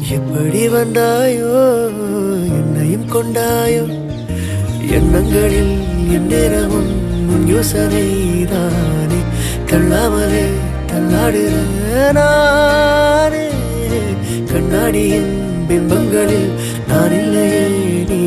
எப்படி வந்தாயோ என்னையும் கொண்டாயோ எண்ணங்களில் எந்நேரமும் உன் யோசனைதானே தள்ளாமலே தள்ளாடுற நானே கண்ணாடியின் பிம்பங்களில் நான் இல்லையே நீ